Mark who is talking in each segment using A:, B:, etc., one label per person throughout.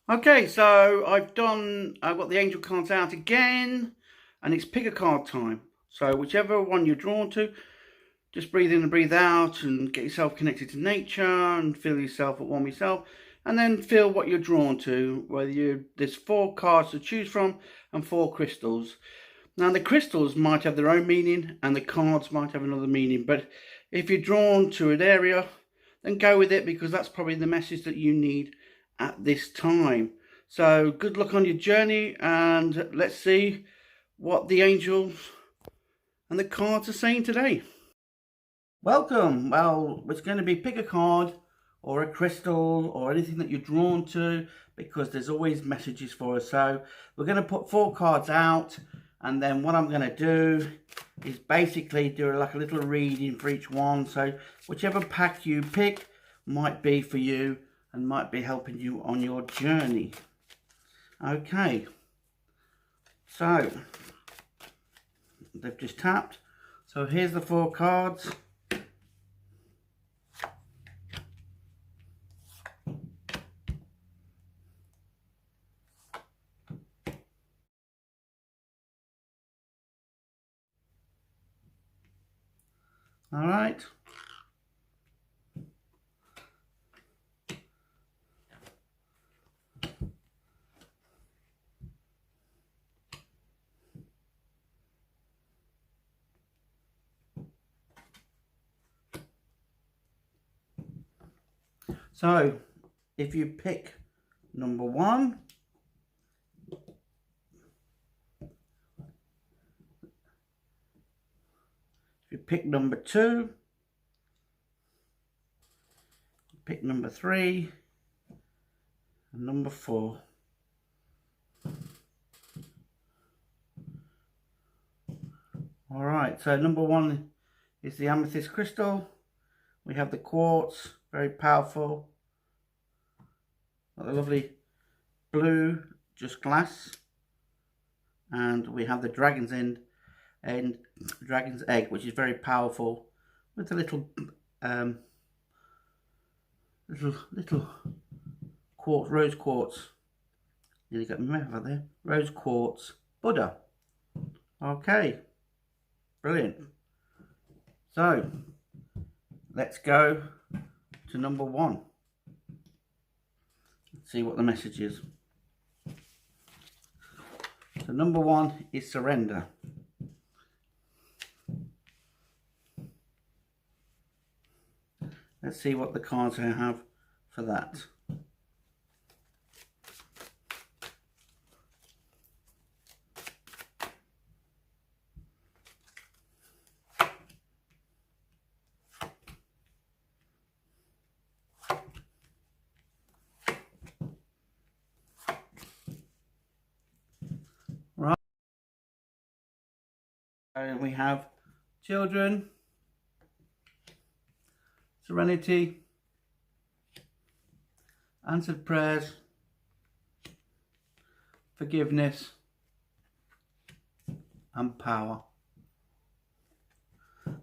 A: Okay, so I've got the angel cards out again, and it's pick a card time. So whichever one you're drawn to, just breathe in and breathe out and get yourself connected to nature and feel yourself at one with yourself. And then feel what you're drawn to, there's 4 cards to choose from and 4 crystals. Now the crystals might have their own meaning and the cards might have another meaning, but if you're drawn to an area, then go with it because that's probably the message that you need at this time. So good luck on your journey, and let's see what the angels and the cards are saying today. Welcome. Well, it's going to be pick a card or a crystal or anything that you're drawn to, because there's always messages for us. So we're going to put 4 cards out, and then what I'm going to do is basically do like a little reading for each one. So whichever pack you pick might be for you and might be helping you on your journey. Okay, so they've just tapped. So here's the 4 cards. All right. So if you pick number 1, if you pick number 2, pick number 3, and number 4. All right, so number 1 is the amethyst crystal. We have the quartz, very powerful. Got the lovely blue, just glass. And we have the dragon's dragon's egg, which is very powerful, with a little little quartz, rose quartz. Nearly got my mouth out there. Rose quartz Buddha. Okay, brilliant. So let's go to number 1. Let's see what the message is. So number 1 is surrender. Let's see what the cards I have for that. Right. And we have children, serenity, answered prayers, forgiveness, and power.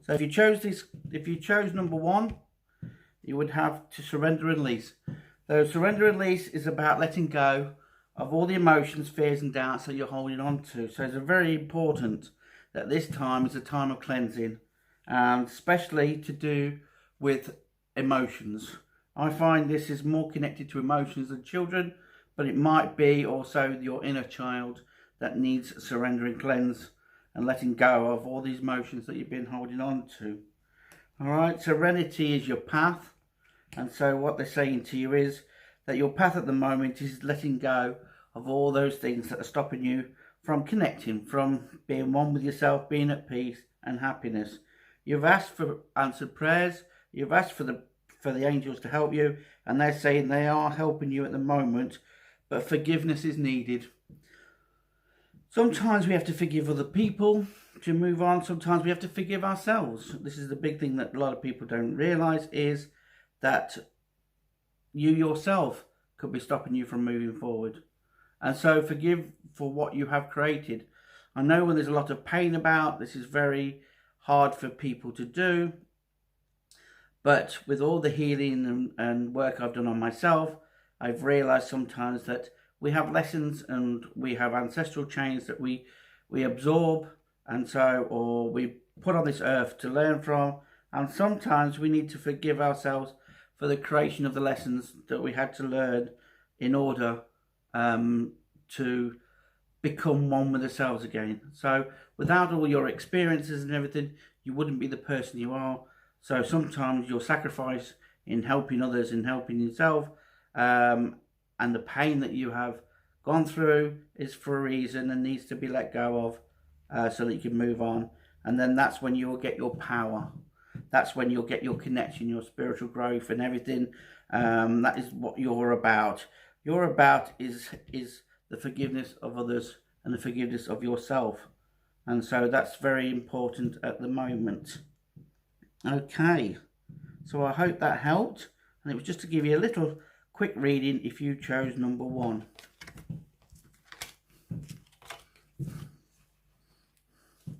A: So if you chose number 1, you would have to surrender and release. So surrender and release is about letting go of all the emotions, fears and doubts that you're holding on to. So it's very important that this time is a time of cleansing, and especially to do with emotions. I find this is more connected to emotions than children, but it might be also your inner child that needs surrendering, cleanse and letting go of all these emotions that you've been holding on to. All right, serenity is your path. And so what they're saying to you is that your path at the moment is letting go of all those things that are stopping you from connecting, from being one with yourself, being at peace and happiness. You've asked for answered prayers. You've asked for the angels to help you, and they're saying they are helping you at the moment, but forgiveness is needed. Sometimes we have to forgive other people to move on. Sometimes we have to forgive ourselves. This is the big thing that a lot of people don't realize, is that you yourself could be stopping you from moving forward. And so forgive for what you have created. I know when there's a lot of pain about, this is very hard for people to do. But with all the healing and work I've done on myself, I've realized sometimes that we have lessons and we have ancestral chains that we absorb, and so, or we put on this earth to learn from, and sometimes we need to forgive ourselves for the creation of the lessons that we had to learn in order to become one with ourselves again. So without all your experiences and everything, you wouldn't be the person you are. So sometimes your sacrifice in helping others and helping yourself, and the pain that you have gone through is for a reason and needs to be let go of, so that you can move on. And then that's when you will get your power. That's when you'll get your connection, your spiritual growth and everything. That is what you're about. You're about is the forgiveness of others and the forgiveness of yourself. And so that's very important at the moment. Okay, so I hope that helped. And it was just to give you a little quick reading if you chose number 1.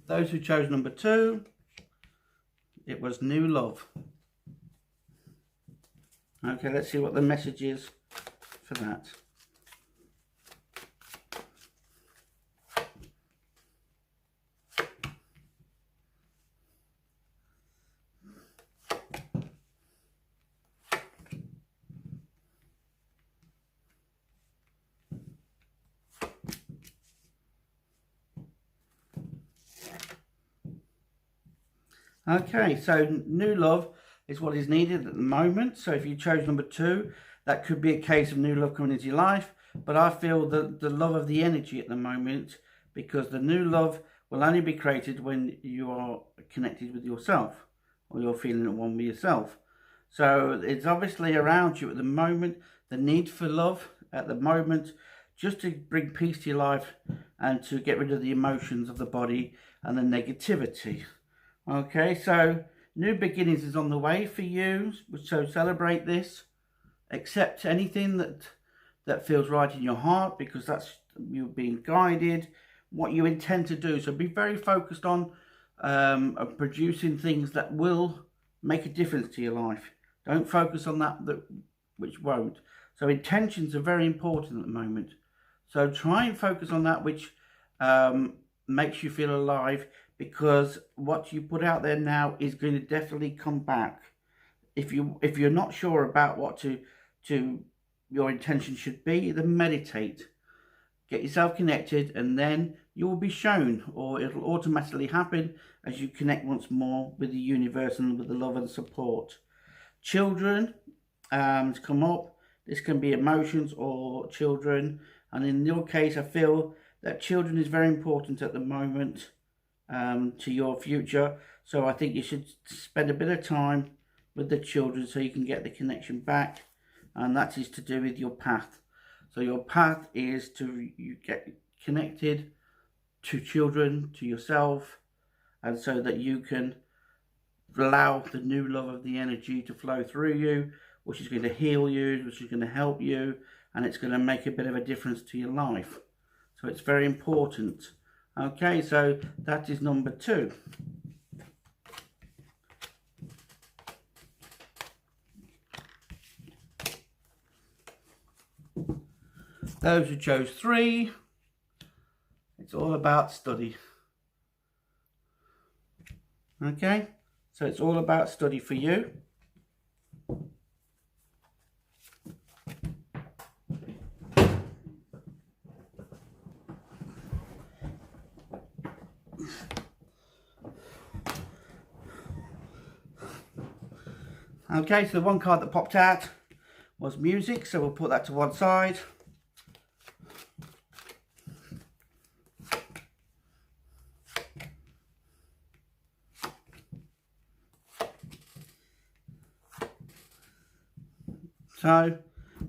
A: Those who chose number 2, it was new love. Okay, let's see what the message is for that. Okay, so new love is what is needed at the moment. So if you chose number 2, that could be a case of new love coming into your life. But I feel that the love of the energy at the moment, because the new love will only be created when you are connected with yourself, or you're feeling at one with yourself. So it's obviously around you at the moment, the need for love at the moment, just to bring peace to your life and to get rid of the emotions of the body and the negativity. Okay, so new beginnings is on the way for you, so celebrate this. Accept anything that feels right in your heart, because that's you being guided, what you intend to do. So be very focused on producing things that will make a difference to your life. Don't focus on that which won't. So intentions are very important at the moment. So try and focus on that which makes you feel alive, because what you put out there now is going to definitely come back. If you're not sure about what your intention should be, then meditate. Get yourself connected, and then you will be shown, or it'll automatically happen as you connect once more with the universe and with the love and support. Children come up. This can be emotions or children, and in your case I feel that children is very important at the moment to your future. So I think you should spend a bit of time with the children so you can get the connection back, and that is to do with your path. So your path is to you get connected to children, to yourself, and so that you can allow the new love of the energy to flow through you, which is going to heal you, which is going to help you, and it's going to make a bit of a difference to your life. So it's very important. Okay, so that is number 2. Those who chose 3, it's all about study. Okay, so it's all about study for you. Okay, so the one card that popped out was music, so we'll put that to one side. So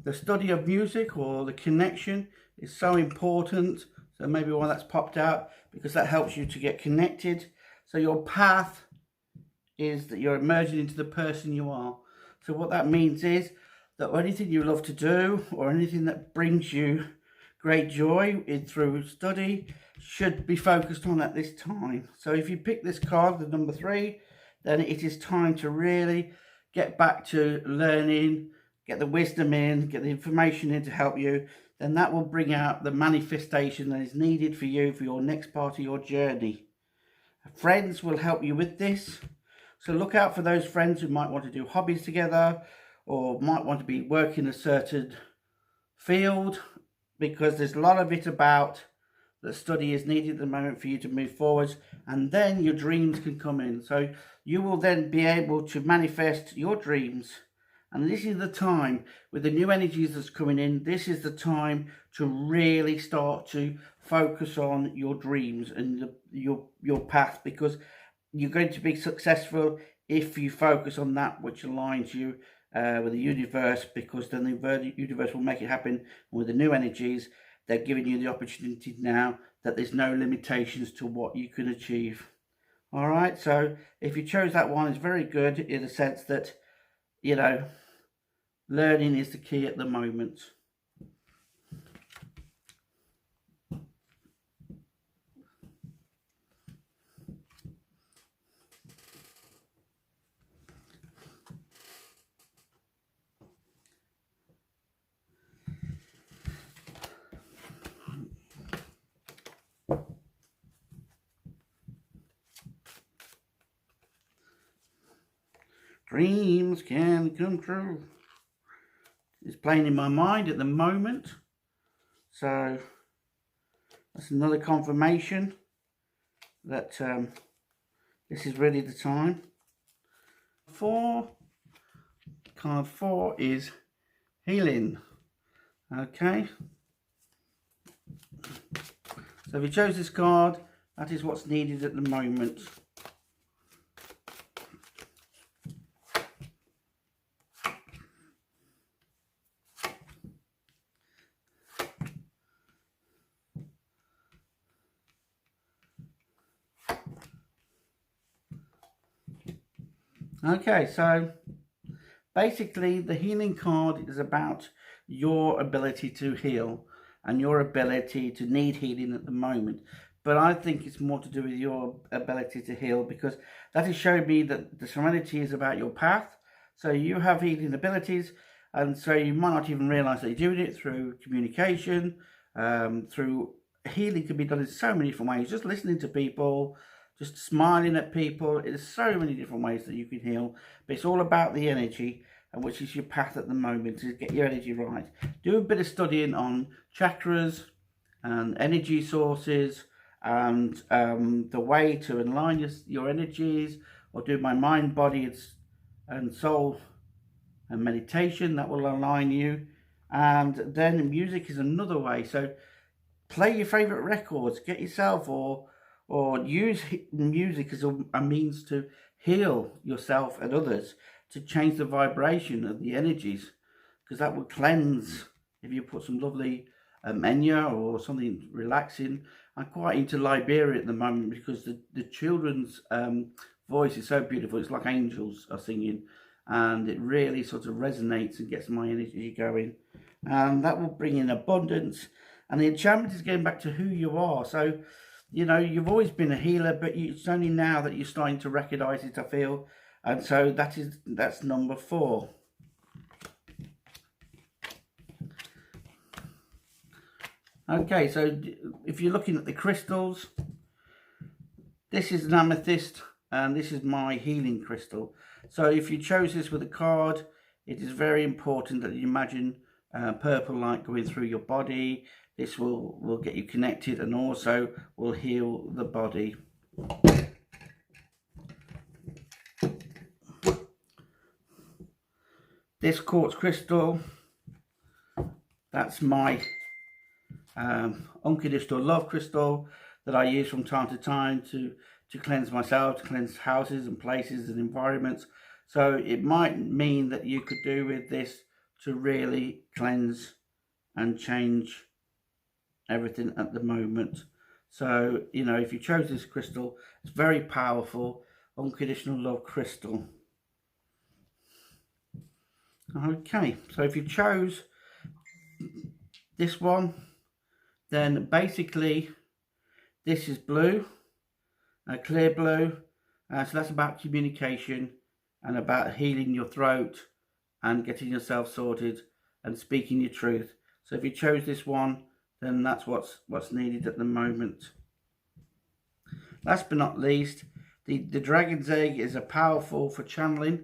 A: the study of music, or the connection, is so important. So maybe why that's popped out, because that helps you to get connected. So your path is that you're emerging into the person you are. So what that means is that anything you love to do, or anything that brings you great joy through study, should be focused on at this time. So if you pick this card, the number 3, then it is time to really get back to learning get the wisdom in, get the information in to help you, then that will bring out the manifestation that is needed for you for your next part of your journey. Friends will help you with this. So look out for those friends who might want to do hobbies together or might want to be working a certain field, because there's a lot of it about the study is needed at the moment for you to move forwards, and then your dreams can come in. So you will then be able to manifest your dreams. And this is the time, with the new energies that's coming in, this is the time to really start to focus on your dreams and your path, because you're going to be successful if you focus on that which aligns you with the universe, because then the universe will make it happen. And with the new energies, they're giving you the opportunity now that there's no limitations to what you can achieve. All right, so if you chose that one, it's very good in the sense that, you know, learning is the key at the moment. Dreams can come true. It's playing in my mind at the moment. So that's another confirmation that this is really the time. Card 4 is healing. Okay. So if you chose this card, that is what's needed at the moment. Okay, so basically the healing card is about your ability to heal and your ability to need healing at the moment. But I think it's more to do with your ability to heal, because that is showing me that the Serenity is about your path. So you have healing abilities, and so you might not even realize that you're doing it through communication, through healing can be done in so many different ways. Just listening to people, just smiling at people. There's so many different ways that you can heal, but it's all about the energy, and which is your path at the moment, to get your energy right. Do a bit of studying on chakras and energy sources, and the way to align your energies, or do my mind, body and soul and meditation that will align you. And then music is another way. So play your favorite records, get yourself, or use music as a means to heal yourself and others, to change the vibration of the energies, because that will cleanse. If you put some lovely Enya or something relaxing. I'm quite into Liberia at the moment, because the children's voice is so beautiful. It's like angels are singing, and it really sort of resonates and gets my energy going, and that will bring in abundance. And the enchantment is getting back to who you are. So, you know, you've always been a healer, but it's only now that you're starting to recognize it, I feel. And so that's number 4. Okay, so if you're looking at the crystals, this is an amethyst, and this is my healing crystal. So if you chose this with a card, it is very important that you imagine purple light going through your body. This will get you connected, and also will heal the body. This quartz crystal, that's my unconditional love crystal that I use from time to time to cleanse myself, to cleanse houses and places and environments. So it might mean that you could do with this to really cleanse and change everything at the moment. So, you know, if you chose this crystal, it's very powerful, unconditional love crystal. Okay, so if you chose this one, then basically this is blue, clear blue. So that's about communication and about healing your throat and getting yourself sorted and speaking your truth. So if you chose this one, then that's what's needed at the moment. Last but not least, the dragon's egg is a powerful for channeling,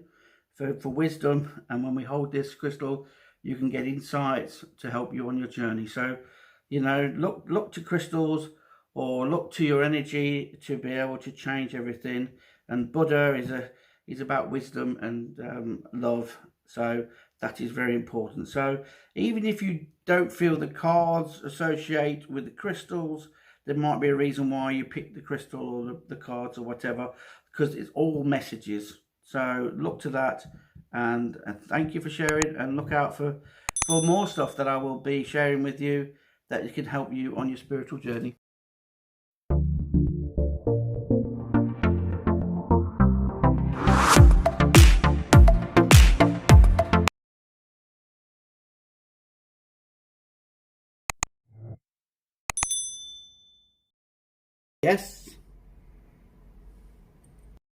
A: for wisdom, and when we hold this crystal, you can get insights to help you on your journey. So, you know, look to crystals or look to your energy to be able to change everything. And Buddha is about wisdom and love, so that is very important. So even if you don't feel the cards associate with the crystals, there might be a reason why you pick the crystal or the cards or whatever, because it's all messages. So look to that, and thank you for sharing, and look out for more stuff that I will be sharing with you that can help you on your spiritual journey. Yes.